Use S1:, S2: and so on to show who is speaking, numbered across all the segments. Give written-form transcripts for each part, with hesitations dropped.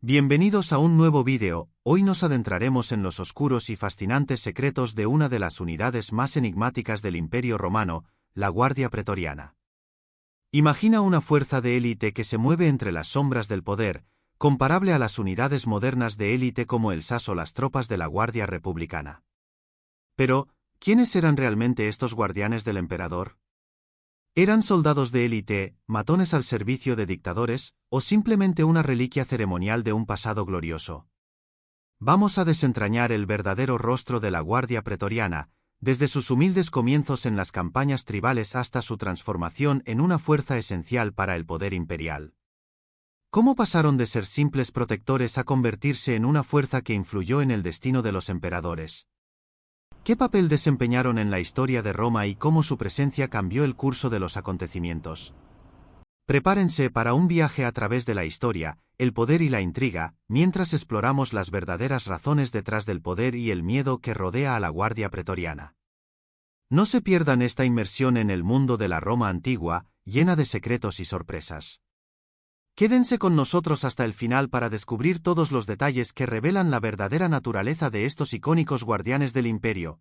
S1: Bienvenidos a un nuevo vídeo. Hoy nos adentraremos en los oscuros y fascinantes secretos de una de las unidades más enigmáticas del Imperio Romano, la Guardia Pretoriana. Imagina una fuerza de élite que se mueve entre las sombras del poder, comparable a las unidades modernas de élite como el SAS o las tropas de la Guardia Republicana. Pero, ¿quiénes eran realmente estos guardianes del emperador? ¿Eran soldados de élite, matones al servicio de dictadores, o simplemente una reliquia ceremonial de un pasado glorioso? Vamos a desentrañar el verdadero rostro de la Guardia Pretoriana, desde sus humildes comienzos en las campañas tribales hasta su transformación en una fuerza esencial para el poder imperial. ¿Cómo pasaron de ser simples protectores a convertirse en una fuerza que influyó en el destino de los emperadores? ¿Qué papel desempeñaron en la historia de Roma y cómo su presencia cambió el curso de los acontecimientos? Prepárense para un viaje a través de la historia, el poder y la intriga, mientras exploramos las verdaderas razones detrás del poder y el miedo que rodea a la Guardia Pretoriana. No se pierdan esta inmersión en el mundo de la Roma antigua, llena de secretos y sorpresas. Quédense con nosotros hasta el final para descubrir todos los detalles que revelan la verdadera naturaleza de estos icónicos guardianes del imperio.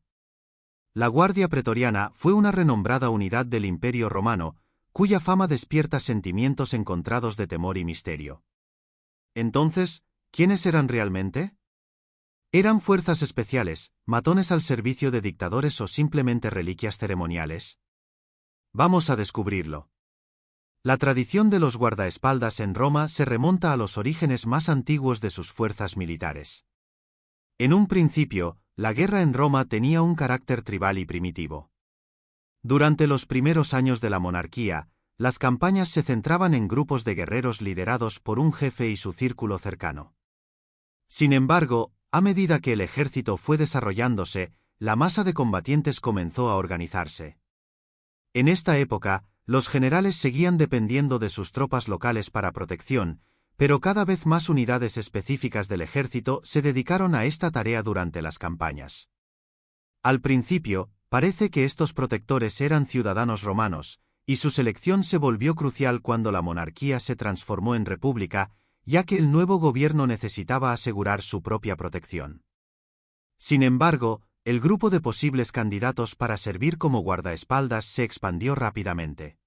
S1: La Guardia Pretoriana fue una renombrada unidad del Imperio Romano, cuya fama despierta sentimientos encontrados de temor y misterio. Entonces, ¿quiénes eran realmente? ¿Eran fuerzas especiales, matones al servicio de dictadores o simplemente reliquias ceremoniales? Vamos a descubrirlo. La tradición de los guardaespaldas en Roma se remonta a los orígenes más antiguos de sus fuerzas militares. En un principio, la guerra en Roma tenía un carácter tribal y primitivo. Durante los primeros años de la monarquía, las campañas se centraban en grupos de guerreros liderados por un jefe y su círculo cercano. Sin embargo, a medida que el ejército fue desarrollándose, la masa de combatientes comenzó a organizarse. En esta época, los generales seguían dependiendo de sus tropas locales para protección, pero cada vez más unidades específicas del ejército se dedicaron a esta tarea durante las campañas. Al principio, parece que estos protectores eran ciudadanos romanos, y su selección se volvió crucial cuando la monarquía se transformó en república, ya que el nuevo gobierno necesitaba asegurar su propia protección. Sin embargo, el grupo de posibles candidatos para servir como guardaespaldas se expandió rápidamente.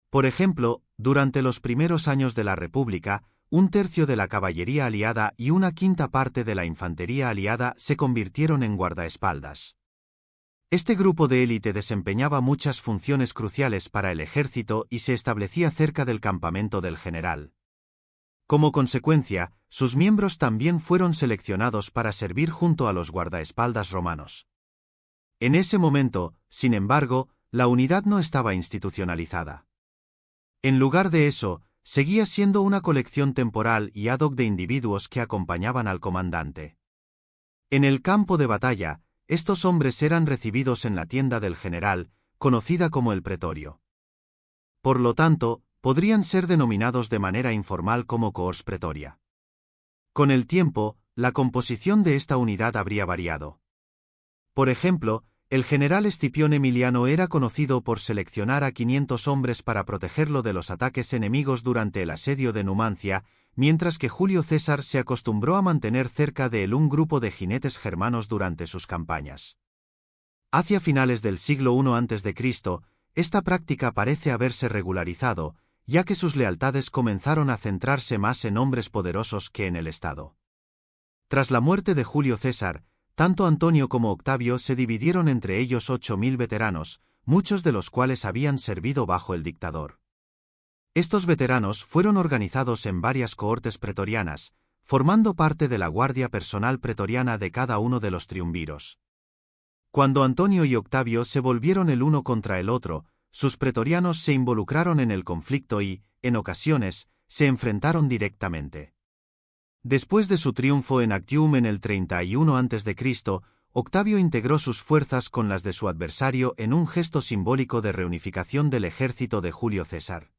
S1: Por ejemplo, durante los primeros años de la República, un tercio de la caballería aliada y una quinta parte de la infantería aliada se convirtieron en guardaespaldas. Este grupo de élite desempeñaba muchas funciones cruciales para el ejército y se establecía cerca del campamento del general. Como consecuencia, sus miembros también fueron seleccionados para servir junto a los guardaespaldas romanos. En ese momento, sin embargo, la unidad no estaba institucionalizada. En lugar de eso, seguía siendo una colección temporal y ad hoc de individuos que acompañaban al comandante. En el campo de batalla, estos hombres eran recibidos en la tienda del general, conocida como el pretorio. Por lo tanto, podrían ser denominados de manera informal como cohors pretoria. Con el tiempo, la composición de esta unidad habría variado. Por ejemplo, el general Escipión Emiliano era conocido por seleccionar a 500 hombres para protegerlo de los ataques enemigos durante el asedio de Numancia, mientras que Julio César se acostumbró a mantener cerca de él un grupo de jinetes germanos durante sus campañas. Hacia finales del siglo I a.C., esta práctica parece haberse regularizado, ya que sus lealtades comenzaron a centrarse más en hombres poderosos que en el Estado. Tras la muerte de Julio César, tanto Antonio como Octavio se dividieron entre ellos 8.000 veteranos, muchos de los cuales habían servido bajo el dictador. Estos veteranos fueron organizados en varias cohortes pretorianas, formando parte de la guardia personal pretoriana de cada uno de los triunviros. Cuando Antonio y Octavio se volvieron el uno contra el otro, sus pretorianos se involucraron en el conflicto y, en ocasiones, se enfrentaron directamente. Después de su triunfo en Actium en el 31 a.C., Octavio integró sus fuerzas con las de su adversario en un gesto simbólico de reunificación del ejército de Julio César.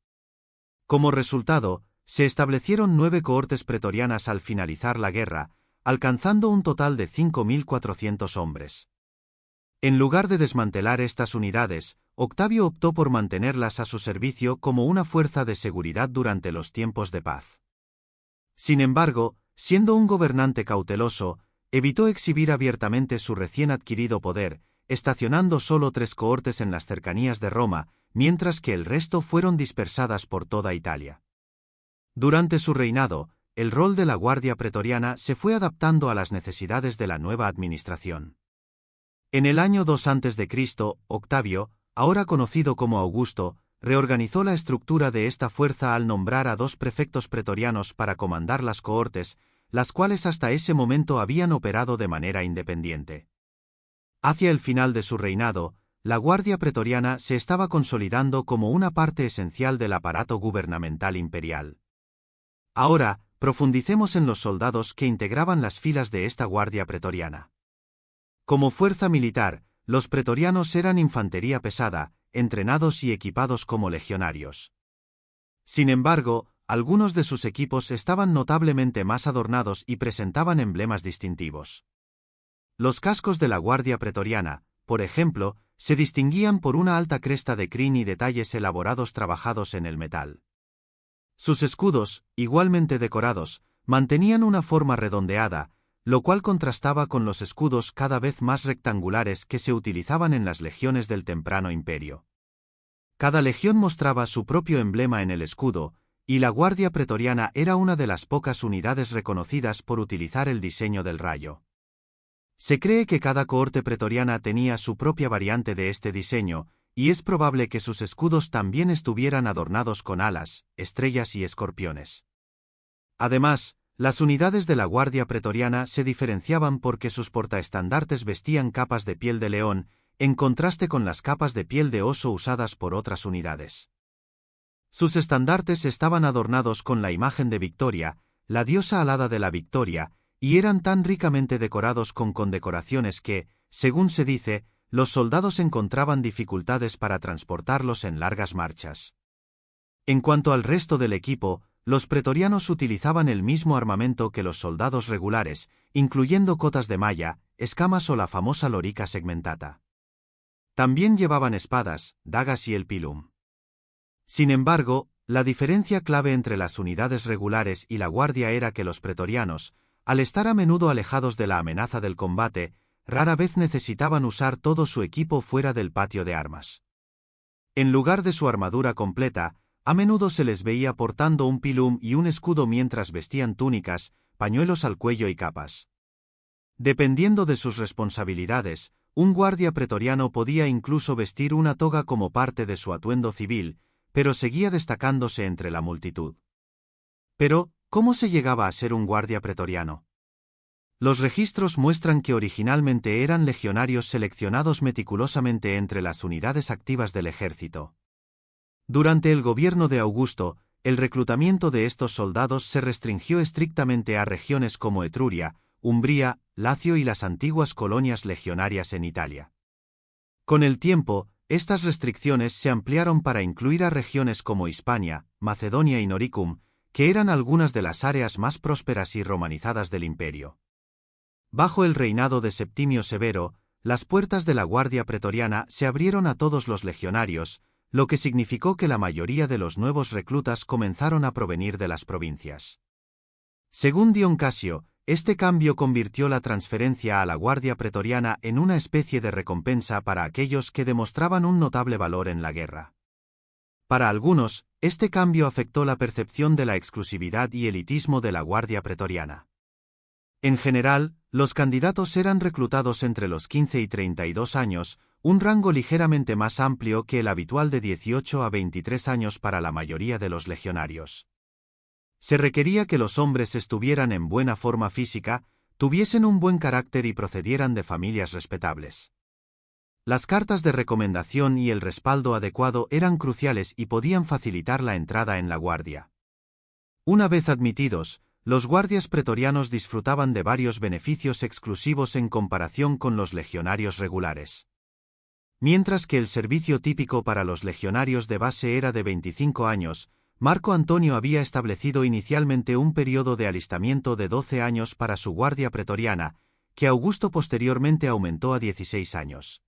S1: Como resultado, se establecieron 9 cohortes pretorianas al finalizar la guerra, alcanzando un total de 5.400 hombres. En lugar de desmantelar estas unidades, Octavio optó por mantenerlas a su servicio como una fuerza de seguridad durante los tiempos de paz. Sin embargo, siendo un gobernante cauteloso, evitó exhibir abiertamente su recién adquirido poder, estacionando solo 3 cohortes en las cercanías de Roma, mientras que el resto fueron dispersadas por toda Italia. Durante su reinado, el rol de la Guardia Pretoriana se fue adaptando a las necesidades de la nueva administración. En el año 2 a.C., Octavio, ahora conocido como Augusto, reorganizó la estructura de esta fuerza al nombrar a 2 prefectos pretorianos para comandar las cohortes, las cuales hasta ese momento habían operado de manera independiente. Hacia el final de su reinado, la Guardia Pretoriana se estaba consolidando como una parte esencial del aparato gubernamental imperial. Ahora, profundicemos en los soldados que integraban las filas de esta Guardia Pretoriana. Como fuerza militar, los pretorianos eran infantería pesada, entrenados y equipados como legionarios. Sin embargo, algunos de sus equipos estaban notablemente más adornados y presentaban emblemas distintivos. Los cascos de la Guardia Pretoriana, por ejemplo, se distinguían por una alta cresta de crin y detalles elaborados trabajados en el metal. Sus escudos, igualmente decorados, mantenían una forma redondeada, lo cual contrastaba con los escudos cada vez más rectangulares que se utilizaban en las legiones del temprano imperio. Cada legión mostraba su propio emblema en el escudo, y la Guardia Pretoriana era una de las pocas unidades reconocidas por utilizar el diseño del rayo. Se cree que cada cohorte pretoriana tenía su propia variante de este diseño, y es probable que sus escudos también estuvieran adornados con alas, estrellas y escorpiones. Además, las unidades de la Guardia Pretoriana se diferenciaban porque sus portaestandartes vestían capas de piel de león, en contraste con las capas de piel de oso usadas por otras unidades. Sus estandartes estaban adornados con la imagen de Victoria, la diosa alada de la victoria, y eran tan ricamente decorados con condecoraciones que, según se dice, los soldados encontraban dificultades para transportarlos en largas marchas. En cuanto al resto del equipo, los pretorianos utilizaban el mismo armamento que los soldados regulares, incluyendo cotas de malla, escamas o la famosa lorica segmentata. También llevaban espadas, dagas y el pilum. Sin embargo, la diferencia clave entre las unidades regulares y la guardia era que los pretorianos, al estar a menudo alejados de la amenaza del combate, rara vez necesitaban usar todo su equipo fuera del patio de armas. En lugar de su armadura completa, a menudo se les veía portando un pilum y un escudo mientras vestían túnicas, pañuelos al cuello y capas. Dependiendo de sus responsabilidades, un guardia pretoriano podía incluso vestir una toga como parte de su atuendo civil, pero seguía destacándose entre la multitud. Pero, ¿cómo se llegaba a ser un guardia pretoriano? Los registros muestran que originalmente eran legionarios seleccionados meticulosamente entre las unidades activas del ejército. Durante el gobierno de Augusto, el reclutamiento de estos soldados se restringió estrictamente a regiones como Etruria, Umbría, Lacio y las antiguas colonias legionarias en Italia. Con el tiempo, estas restricciones se ampliaron para incluir a regiones como Hispania, Macedonia y Noricum, que eran algunas de las áreas más prósperas y romanizadas del imperio. Bajo el reinado de Septimio Severo, las puertas de la Guardia Pretoriana se abrieron a todos los legionarios, lo que significó que la mayoría de los nuevos reclutas comenzaron a provenir de las provincias. Según Dion Casio, este cambio convirtió la transferencia a la Guardia Pretoriana en una especie de recompensa para aquellos que demostraban un notable valor en la guerra. Para algunos, este cambio afectó la percepción de la exclusividad y elitismo de la Guardia Pretoriana. En general, los candidatos eran reclutados entre los 15 y 32 años, un rango ligeramente más amplio que el habitual de 18 a 23 años para la mayoría de los legionarios. Se requería que los hombres estuvieran en buena forma física, tuviesen un buen carácter y procedieran de familias respetables. Las cartas de recomendación y el respaldo adecuado eran cruciales y podían facilitar la entrada en la guardia. Una vez admitidos, los guardias pretorianos disfrutaban de varios beneficios exclusivos en comparación con los legionarios regulares. Mientras que el servicio típico para los legionarios de base era de 25 años, Marco Antonio había establecido inicialmente un periodo de alistamiento de 12 años para su guardia pretoriana, que Augusto posteriormente aumentó a 16 años.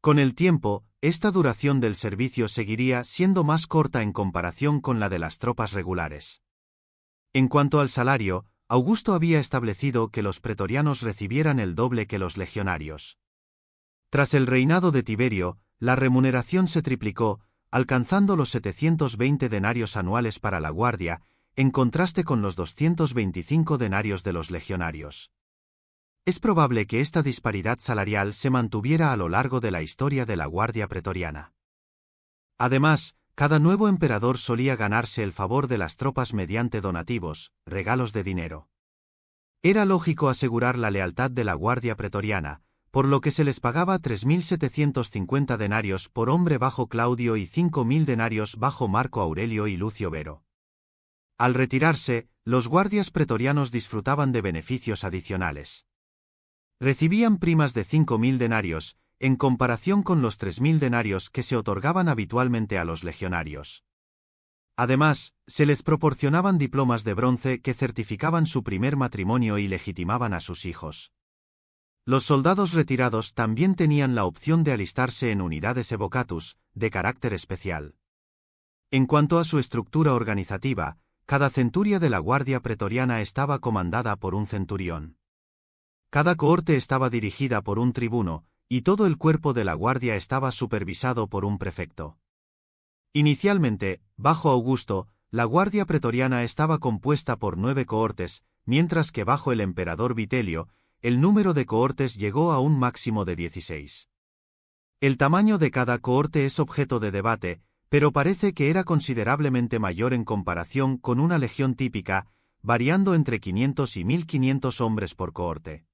S1: Con el tiempo, esta duración del servicio seguiría siendo más corta en comparación con la de las tropas regulares. En cuanto al salario, Augusto había establecido que los pretorianos recibieran el doble que los legionarios. Tras el reinado de Tiberio, la remuneración se triplicó, alcanzando los 720 denarios anuales para la guardia, en contraste con los 225 denarios de los legionarios. Es probable que esta disparidad salarial se mantuviera a lo largo de la historia de la Guardia Pretoriana. Además, cada nuevo emperador solía ganarse el favor de las tropas mediante donativos, regalos de dinero. Era lógico asegurar la lealtad de la Guardia Pretoriana, por lo que se les pagaba 3.750 denarios por hombre bajo Claudio y 5.000 denarios bajo Marco Aurelio y Lucio Vero. Al retirarse, los guardias pretorianos disfrutaban de beneficios adicionales. Recibían primas de 5.000 denarios, en comparación con los 3.000 denarios que se otorgaban habitualmente a los legionarios. Además, se les proporcionaban diplomas de bronce que certificaban su primer matrimonio y legitimaban a sus hijos. Los soldados retirados también tenían la opción de alistarse en unidades evocatus, de carácter especial. En cuanto a su estructura organizativa, cada centuria de la Guardia Pretoriana estaba comandada por un centurión. Cada cohorte estaba dirigida por un tribuno, y todo el cuerpo de la guardia estaba supervisado por un prefecto. Inicialmente, bajo Augusto, la Guardia Pretoriana estaba compuesta por 9 cohortes, mientras que bajo el emperador Vitelio, el número de cohortes llegó a un máximo de 16. El tamaño de cada cohorte es objeto de debate, pero parece que era considerablemente mayor en comparación con una legión típica, variando entre 500 y 1.500 hombres por cohorte.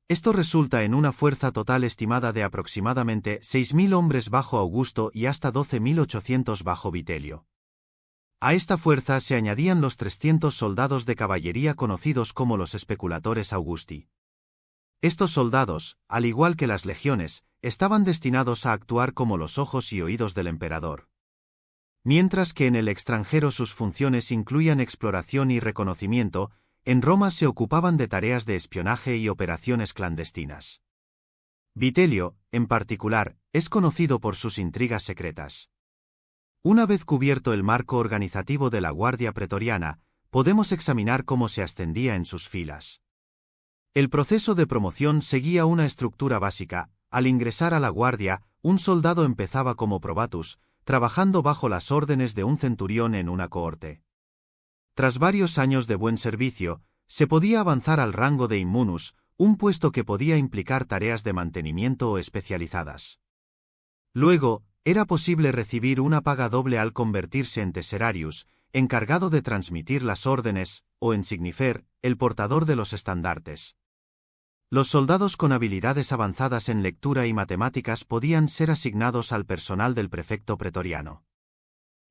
S1: Esto resulta en una fuerza total estimada de aproximadamente 6.000 hombres bajo Augusto y hasta 12.800 bajo Vitelio. A esta fuerza se añadían los 300 soldados de caballería conocidos como los especuladores Augusti. Estos soldados, al igual que las legiones, estaban destinados a actuar como los ojos y oídos del emperador. Mientras que en el extranjero sus funciones incluían exploración y reconocimiento, en Roma se ocupaban de tareas de espionaje y operaciones clandestinas. Vitelio, en particular, es conocido por sus intrigas secretas. Una vez cubierto el marco organizativo de la Guardia Pretoriana, podemos examinar cómo se ascendía en sus filas. El proceso de promoción seguía una estructura básica. Al ingresar a la guardia, un soldado empezaba como probatus, trabajando bajo las órdenes de un centurión en una cohorte. Tras varios años de buen servicio, se podía avanzar al rango de immunus, un puesto que podía implicar tareas de mantenimiento o especializadas. Luego, era posible recibir una paga doble al convertirse en tesserarius, encargado de transmitir las órdenes, o en signifer, el portador de los estandartes. Los soldados con habilidades avanzadas en lectura y matemáticas podían ser asignados al personal del prefecto pretoriano.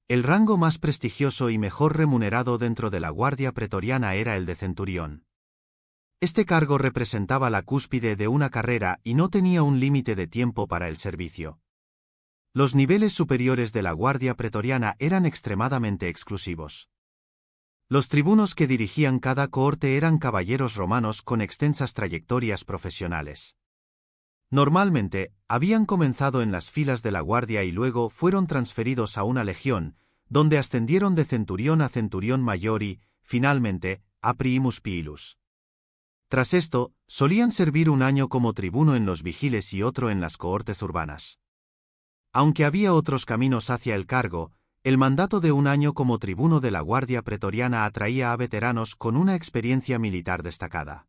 S1: El rango más prestigioso y mejor remunerado dentro de la Guardia Pretoriana era el de centurión. Este cargo representaba la cúspide de una carrera y no tenía un límite de tiempo para el servicio. Los niveles superiores de la Guardia Pretoriana eran extremadamente exclusivos. Los tribunos que dirigían cada cohorte eran caballeros romanos con extensas trayectorias profesionales. Normalmente, habían comenzado en las filas de la guardia y luego fueron transferidos a una legión, donde ascendieron de centurión a centurión mayor y, finalmente, a primus pilus. Tras esto, solían servir un año como tribuno en los vigiles y otro en las cohortes urbanas. Aunque había otros caminos hacia el cargo, el mandato de un año como tribuno de la Guardia Pretoriana atraía a veteranos con una experiencia militar destacada.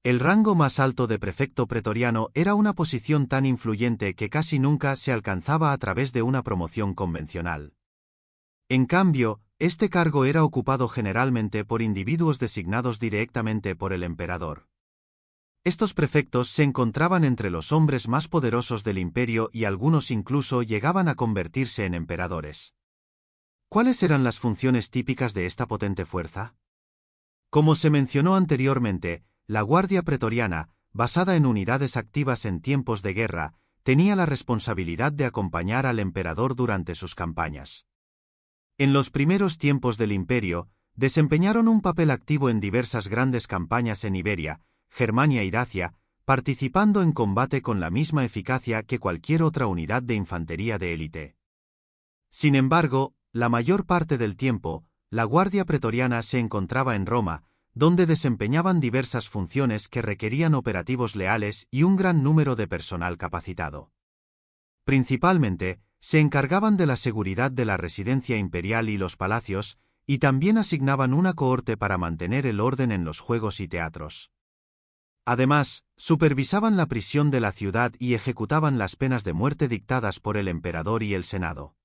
S1: El rango más alto de prefecto pretoriano era una posición tan influyente que casi nunca se alcanzaba a través de una promoción convencional. En cambio, este cargo era ocupado generalmente por individuos designados directamente por el emperador. Estos prefectos se encontraban entre los hombres más poderosos del imperio y algunos incluso llegaban a convertirse en emperadores. ¿Cuáles eran las funciones típicas de esta potente fuerza? Como se mencionó anteriormente, la Guardia Pretoriana, basada en unidades activas en tiempos de guerra, tenía la responsabilidad de acompañar al emperador durante sus campañas. En los primeros tiempos del imperio, desempeñaron un papel activo en diversas grandes campañas en Iberia, Germania y Dacia, participando en combate con la misma eficacia que cualquier otra unidad de infantería de élite. Sin embargo, la mayor parte del tiempo, la Guardia Pretoriana se encontraba en Roma, donde desempeñaban diversas funciones que requerían operativos leales y un gran número de personal capacitado. Principalmente, se encargaban de la seguridad de la residencia imperial y los palacios, y también asignaban una cohorte para mantener el orden en los juegos y teatros. Además, supervisaban la prisión de la ciudad y ejecutaban las penas de muerte dictadas por el emperador y el Senado.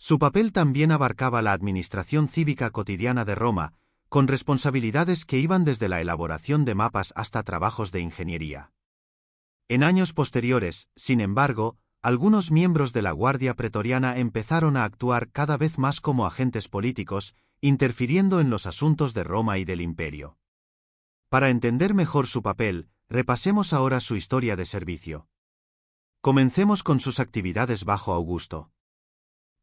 S1: Su papel también abarcaba la administración cívica cotidiana de Roma, con responsabilidades que iban desde la elaboración de mapas hasta trabajos de ingeniería. En años posteriores, sin embargo, algunos miembros de la Guardia Pretoriana empezaron a actuar cada vez más como agentes políticos, interfiriendo en los asuntos de Roma y del Imperio. Para entender mejor su papel, repasemos ahora su historia de servicio. Comencemos con sus actividades bajo Augusto.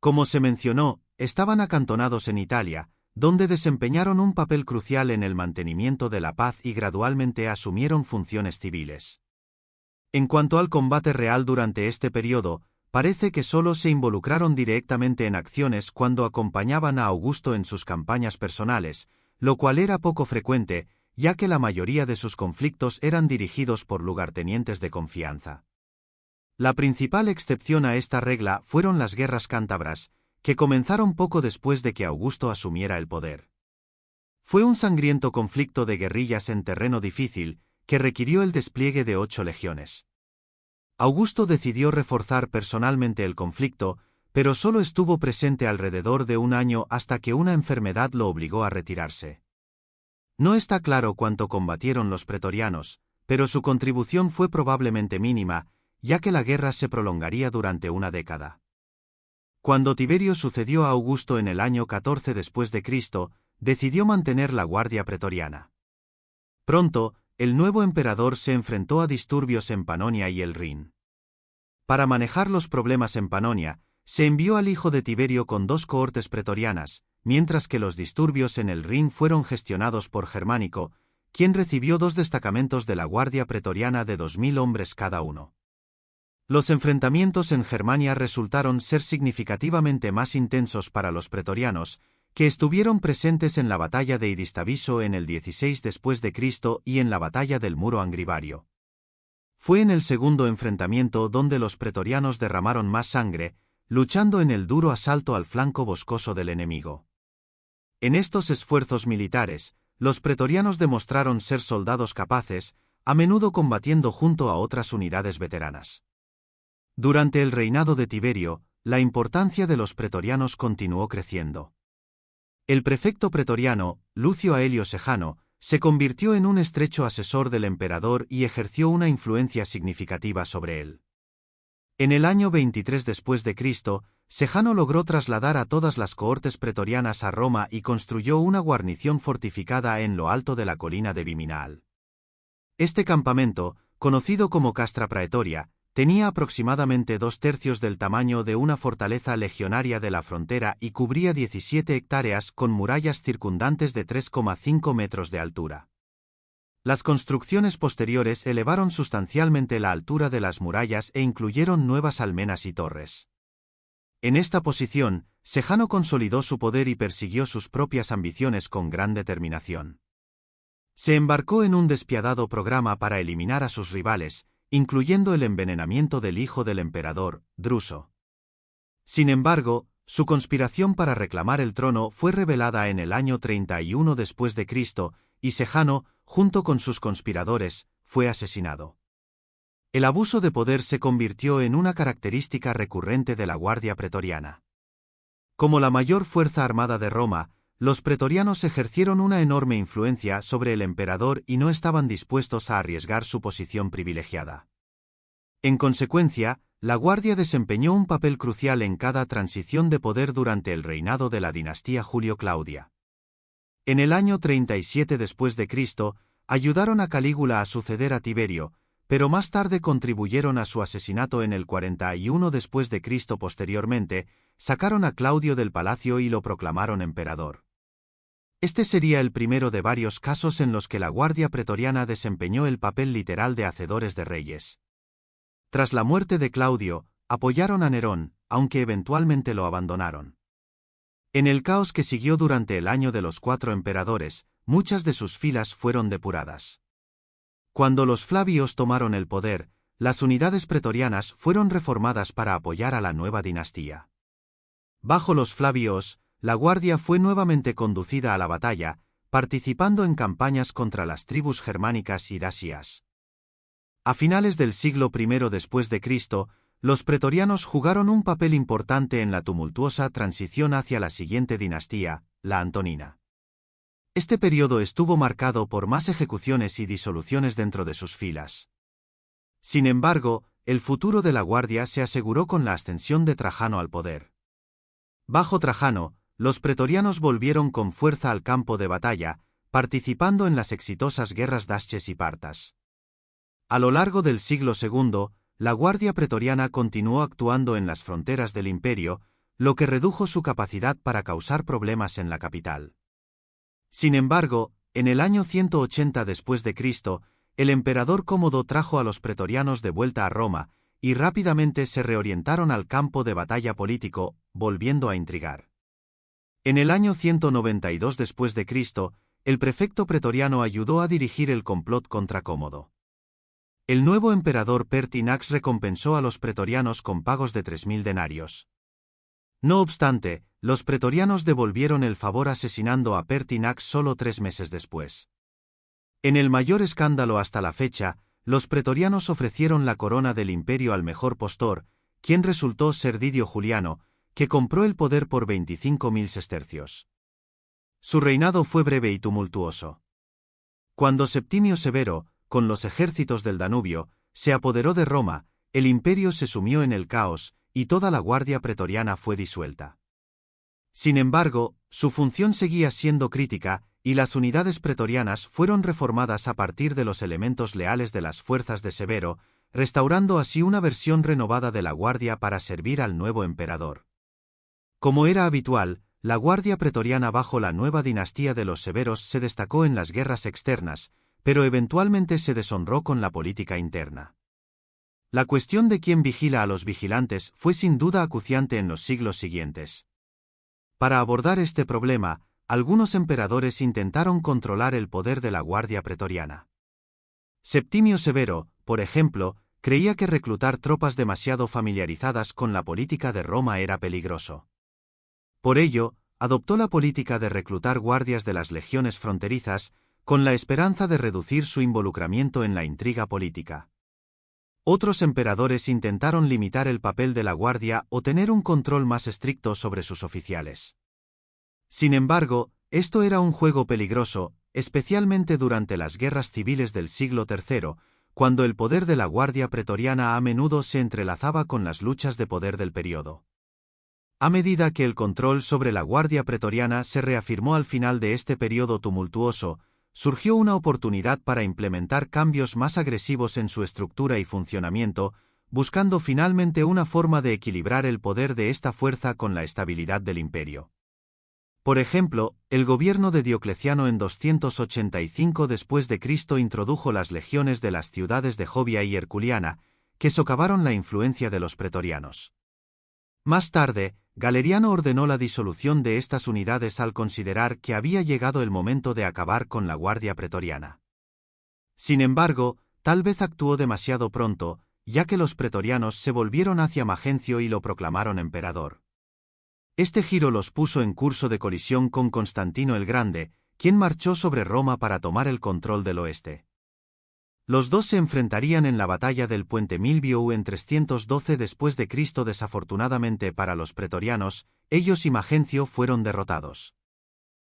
S1: Como se mencionó, estaban acantonados en Italia, donde desempeñaron un papel crucial en el mantenimiento de la paz y gradualmente asumieron funciones civiles. En cuanto al combate real durante este periodo, parece que solo se involucraron directamente en acciones cuando acompañaban a Augusto en sus campañas personales, lo cual era poco frecuente, ya que la mayoría de sus conflictos eran dirigidos por lugartenientes de confianza. La principal excepción a esta regla fueron las guerras cántabras, que comenzaron poco después de que Augusto asumiera el poder. Fue un sangriento conflicto de guerrillas en terreno difícil, que requirió el despliegue de 8 legiones. Augusto decidió reforzar personalmente el conflicto, pero solo estuvo presente alrededor de un año hasta que una enfermedad lo obligó a retirarse. No está claro cuánto combatieron los pretorianos, pero su contribución fue probablemente mínima, ya que la guerra se prolongaría durante una década. Cuando Tiberio sucedió a Augusto en el año 14 después de Cristo, decidió mantener la Guardia Pretoriana. Pronto, el nuevo emperador se enfrentó a disturbios en Panonia y el Rin. Para manejar los problemas en Panonia, se envió al hijo de Tiberio con 2 cohortes pretorianas, mientras que los disturbios en el Rin fueron gestionados por Germánico, quien recibió 2 destacamentos de la Guardia Pretoriana de 2000 hombres cada uno. Los enfrentamientos en Germania resultaron ser significativamente más intensos para los pretorianos, que estuvieron presentes en la batalla de Idistaviso en el 16 después de Cristo y en la batalla del Muro Angrivario. Fue en el segundo enfrentamiento donde los pretorianos derramaron más sangre, luchando en el duro asalto al flanco boscoso del enemigo. En estos esfuerzos militares, los pretorianos demostraron ser soldados capaces, a menudo combatiendo junto a otras unidades veteranas. Durante el reinado de Tiberio, la importancia de los pretorianos continuó creciendo. El prefecto pretoriano, Lucio Aelio Sejano, se convirtió en un estrecho asesor del emperador y ejerció una influencia significativa sobre él. En el año 23 después de Cristo, Sejano logró trasladar a todas las cohortes pretorianas a Roma y construyó una guarnición fortificada en lo alto de la colina de Viminal. Este campamento, conocido como Castra Praetoria, tenía aproximadamente 2/3 del tamaño de una fortaleza legionaria de la frontera y cubría 17 hectáreas con murallas circundantes de 3,5 metros de altura. Las construcciones posteriores elevaron sustancialmente la altura de las murallas e incluyeron nuevas almenas y torres. En esta posición, Sejano consolidó su poder y persiguió sus propias ambiciones con gran determinación. Se embarcó en un despiadado programa para eliminar a sus rivales, incluyendo el envenenamiento del hijo del emperador, Druso. Sin embargo, su conspiración para reclamar el trono fue revelada en el año 31 después de Cristo, y Sejano, junto con sus conspiradores, fue asesinado. El abuso de poder se convirtió en una característica recurrente de la Guardia Pretoriana. Como la mayor fuerza armada de Roma, los pretorianos ejercieron una enorme influencia sobre el emperador y no estaban dispuestos a arriesgar su posición privilegiada. En consecuencia, la Guardia desempeñó un papel crucial en cada transición de poder durante el reinado de la dinastía Julio-Claudia. En el año 37 después de Cristo, ayudaron a Calígula a suceder a Tiberio, pero más tarde contribuyeron a su asesinato en el 41 después de Cristo. Posteriormente, sacaron a Claudio del palacio y lo proclamaron emperador. Este sería el primero de varios casos en los que la Guardia Pretoriana desempeñó el papel literal de hacedores de reyes. Tras la muerte de Claudio, apoyaron a Nerón, aunque eventualmente lo abandonaron. En el caos que siguió durante el año de los 4 emperadores, muchas de sus filas fueron depuradas. Cuando los Flavios tomaron el poder, las unidades pretorianas fueron reformadas para apoyar a la nueva dinastía. Bajo los Flavios, la guardia fue nuevamente conducida a la batalla, participando en campañas contra las tribus germánicas y dacias. A finales del siglo I después de Cristo, los pretorianos jugaron un papel importante en la tumultuosa transición hacia la siguiente dinastía, la Antonina. Este periodo estuvo marcado por más ejecuciones y disoluciones dentro de sus filas. Sin embargo, el futuro de la guardia se aseguró con la ascensión de Trajano al poder. Bajo Trajano, los pretorianos volvieron con fuerza al campo de batalla, participando en las exitosas guerras dasches y partas. A lo largo del siglo II, la guardia pretoriana continuó actuando en las fronteras del imperio, lo que redujo su capacidad para causar problemas en la capital. Sin embargo, en el año 180 después de Cristo, el emperador Cómodo trajo a los pretorianos de vuelta a Roma, y rápidamente se reorientaron al campo de batalla político, volviendo a intrigar. En el año 192 después de Cristo, el prefecto pretoriano ayudó a dirigir el complot contra Cómodo. El nuevo emperador Pertinax recompensó a los pretorianos con pagos de 3.000 denarios. No obstante, los pretorianos devolvieron el favor asesinando a Pertinax solo 3 meses después. En el mayor escándalo hasta la fecha, los pretorianos ofrecieron la corona del imperio al mejor postor, quien resultó ser Didio Juliano, que compró el poder por 25.000 sestercios. Su reinado fue breve y tumultuoso. Cuando Septimio Severo, con los ejércitos del Danubio, se apoderó de Roma, el imperio se sumió en el caos, y toda la guardia pretoriana fue disuelta. Sin embargo, su función seguía siendo crítica, y las unidades pretorianas fueron reformadas a partir de los elementos leales de las fuerzas de Severo, restaurando así una versión renovada de la guardia para servir al nuevo emperador. Como era habitual, la guardia pretoriana bajo la nueva dinastía de los Severos se destacó en las guerras externas, pero eventualmente se deshonró con la política interna. La cuestión de quién vigila a los vigilantes fue sin duda acuciante en los siglos siguientes. Para abordar este problema, algunos emperadores intentaron controlar el poder de la guardia pretoriana. Septimio Severo, por ejemplo, creía que reclutar tropas demasiado familiarizadas con la política de Roma era peligroso. Por ello, adoptó la política de reclutar guardias de las legiones fronterizas, con la esperanza de reducir su involucramiento en la intriga política. Otros emperadores intentaron limitar el papel de la guardia o tener un control más estricto sobre sus oficiales. Sin embargo, esto era un juego peligroso, especialmente durante las guerras civiles del siglo III, cuando el poder de la guardia pretoriana a menudo se entrelazaba con las luchas de poder del período. A medida que el control sobre la guardia pretoriana se reafirmó al final de este período tumultuoso, surgió una oportunidad para implementar cambios más agresivos en su estructura y funcionamiento, buscando finalmente una forma de equilibrar el poder de esta fuerza con la estabilidad del imperio. Por ejemplo, el gobierno de Diocleciano en 285 después de Cristo introdujo las legiones de las ciudades de Jovia y Herculiana, que socavaron la influencia de los pretorianos. Más tarde, Galeriano ordenó la disolución de estas unidades al considerar que había llegado el momento de acabar con la guardia pretoriana. Sin embargo, tal vez actuó demasiado pronto, ya que los pretorianos se volvieron hacia Magencio y lo proclamaron emperador. Este giro los puso en curso de colisión con Constantino el Grande, quien marchó sobre Roma para tomar el control del oeste. Los dos se enfrentarían en la batalla del Puente Milviou en 312 después de Cristo. Desafortunadamente para los pretorianos, ellos y Magencio fueron derrotados.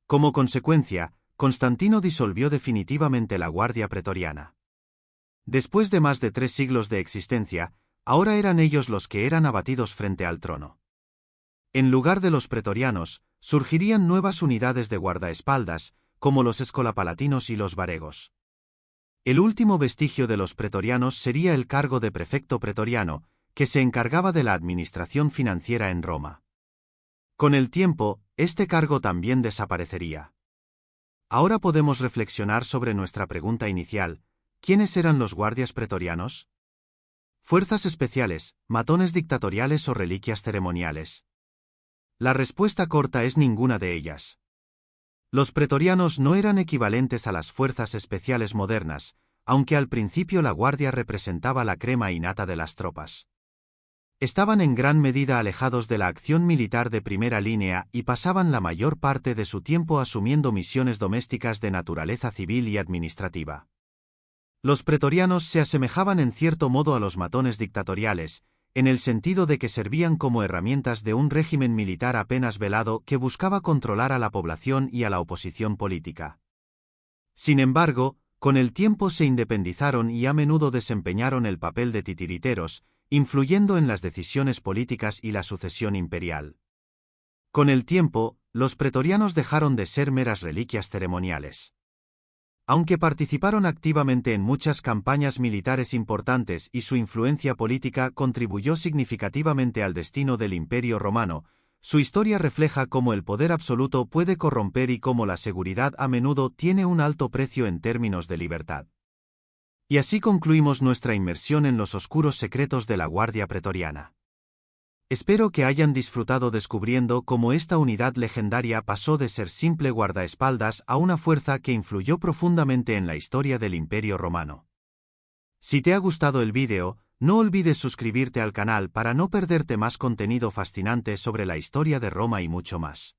S1: Como consecuencia, Constantino disolvió definitivamente la guardia pretoriana. Después de más de 3 siglos de existencia, ahora eran ellos los que eran abatidos frente al trono. En lugar de los pretorianos, surgirían nuevas unidades de guardaespaldas, como los escolapalatinos y los varegos. El último vestigio de los pretorianos sería el cargo de prefecto pretoriano, que se encargaba de la administración financiera en Roma. Con el tiempo, este cargo también desaparecería. Ahora podemos reflexionar sobre nuestra pregunta inicial: ¿quiénes eran los guardias pretorianos? ¿Fuerzas especiales, matones dictatoriales o reliquias ceremoniales? La respuesta corta es ninguna de ellas. Los pretorianos no eran equivalentes a las fuerzas especiales modernas, aunque al principio la guardia representaba la crema innata de las tropas. Estaban en gran medida alejados de la acción militar de primera línea y pasaban la mayor parte de su tiempo asumiendo misiones domésticas de naturaleza civil y administrativa. Los pretorianos se asemejaban en cierto modo a los matones dictatoriales, en el sentido de que servían como herramientas de un régimen militar apenas velado que buscaba controlar a la población y a la oposición política. Sin embargo, con el tiempo se independizaron y a menudo desempeñaron el papel de titiriteros, influyendo en las decisiones políticas y la sucesión imperial. Con el tiempo, los pretorianos dejaron de ser meras reliquias ceremoniales. Aunque participaron activamente en muchas campañas militares importantes y su influencia política contribuyó significativamente al destino del Imperio Romano, su historia refleja cómo el poder absoluto puede corromper y cómo la seguridad a menudo tiene un alto precio en términos de libertad. Y así concluimos nuestra inmersión en los oscuros secretos de la Guardia Pretoriana. Espero que hayan disfrutado descubriendo cómo esta unidad legendaria pasó de ser simple guardaespaldas a una fuerza que influyó profundamente en la historia del Imperio Romano. Si te ha gustado el vídeo, no olvides suscribirte al canal para no perderte más contenido fascinante sobre la historia de Roma y mucho más.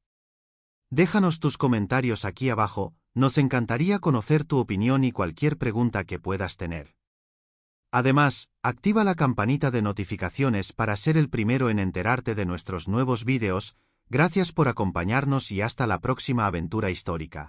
S1: Déjanos tus comentarios aquí abajo, nos encantaría conocer tu opinión y cualquier pregunta que puedas tener. Además, activa la campanita de notificaciones para ser el primero en enterarte de nuestros nuevos vídeos. Gracias por acompañarnos y hasta la próxima aventura histórica.